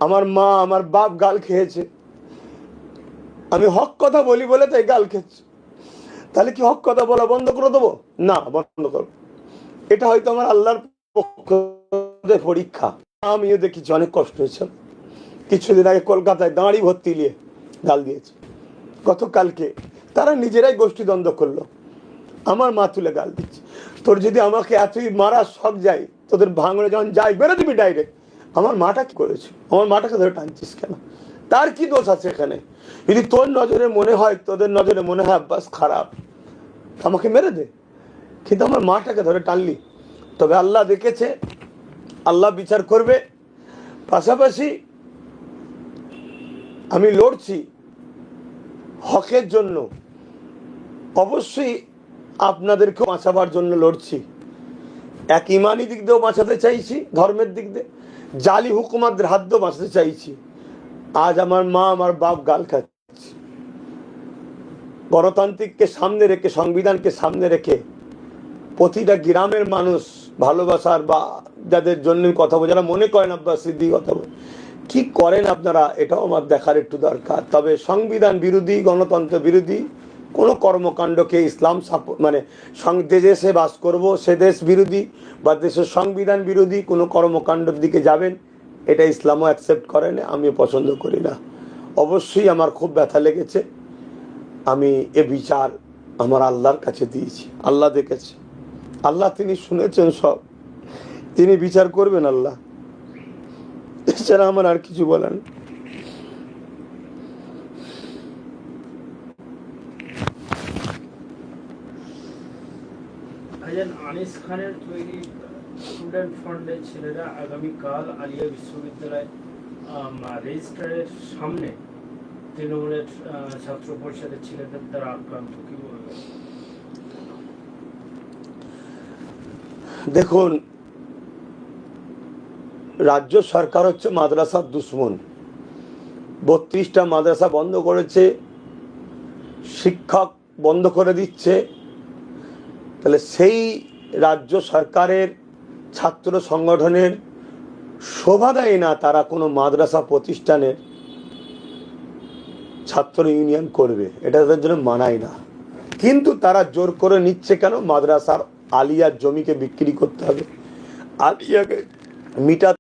আমার মা আমার বাপ গাল খেয়েছে, আমি হক কথা বলি বলে তাই গাল খেয়েছে, তাহলে কি হক কথা বলা বন্ধ করে দেবো? না, বন্ধ করবো। এটা হয়তো আমার আল্লাহর পক্ষ থেকে পরীক্ষা। আমিও দেখেছি অনেক কষ্ট হয়েছে। কিছুদিন আগে কলকাতায় দাঁড়ি ভর্তি নিয়ে গাল দিয়েছে, গতকালকে তারা নিজেরাই গোষ্ঠী দ্বন্দ্ব করলো, আমার মা তুলে গাল দিচ্ছে। তোর যদি আমাকে এতই মারা শখ যায়, তোদের ভাঙড়ে যখন যাই বেরো দিবি ডাইরেক্ট। আমার মাটা কি করেছে? আমার মাটাকে ধরে টানছিস কেন? তার কি দোষ আছে এখানে? যদি তোর নজরে মনে হয়, তোদের নজরে মনে হয় আব্বাস খারাপ, আমাকে মেরে দে, কিন্তু আমার মাটাকে ধরে টানলি। তবে আল্লাহ দেখেছে, আল্লাহ বিচার করবে। পাশাপাশি আমি লড়ছি হকের জন্য, অবশ্যই আপনাদেরকেও বাঁচাবার জন্য লড়ছি। এক ইমানি দিক দিয়েও বাঁচাতে চাইছি, ধর্মের দিক দিয়ে জালি হুকুমাতদের হাত দিয়েও বাঁচাতে চাইছি। আজ আমার মা আমার বাপ গাল খাচ্ছে। গণতান্ত্রিককে সামনে রেখে, সংবিধানকে সামনে রেখে প্রতিটা গ্রামের মানুষ ভালোবাসার বা যাদের জন্য কথা বলে, যারা মনে করেন আব্বাস সিদ্দিকী কথা বলে, কি করেন আপনারা, এটাও আমার দেখার একটু দরকার। তবে সংবিধান বিরোধী, গণতন্ত্র বিরোধী কোনো কর্মকাণ্ডকে ইসলাম মানে যে দেশে বাস করব সে দেশ বিরোধী বা দেশের সংবিধান বিরোধী কোনো কর্মকাণ্ডের দিকে যাবেন, এটা ইসলামও অ্যাকসেপ্ট করে না, আমিও পছন্দ করি না। অবশ্যই আমার খুব ব্যথা লেগেছে। আমি এ বিচার আমার আল্লাহর কাছে দিয়েছি, আল্লাহ দেখেছে, আল্লাহ তিনি শুনেছেন সব, তিনি বিচার করবেন আল্লাহ। এছাড়া আমার আর কিছু বলার। আনিস খানের তৈরি স্টুডেন্ট ফ্রন্টের ছেলেরা আগামীকাল আলিয়া বিশ্ববিদ্যালয় রেজিস্ট্রারের সামনে তৃণমূলের ছাত্র পরিষদের ছেলেদের দ্বারা আক্রান্ত, কি বলবে? দেখুন, রাজ্য সরকার হচ্ছে মাদ্রাসার দুশ্মন। 32টা মাদ্রাসা বন্ধ করেছে, শিক্ষক বন্ধ করে দিচ্ছে। তাহলে সেই রাজ্য সরকারের ছাত্র সংগঠনের শোভা দেয় না তারা কোনো মাদ্রাসা প্রতিষ্ঠানের ছাত্র ইউনিয়ন করবে, এটা তাদের জন্য মানায় না। কিন্তু তারা জোর করে নিচ্ছে কেন? মাদ্রাসার আলিয়ার জমিকে বিক্রি করতে হবে, আলিয়াকে মিটা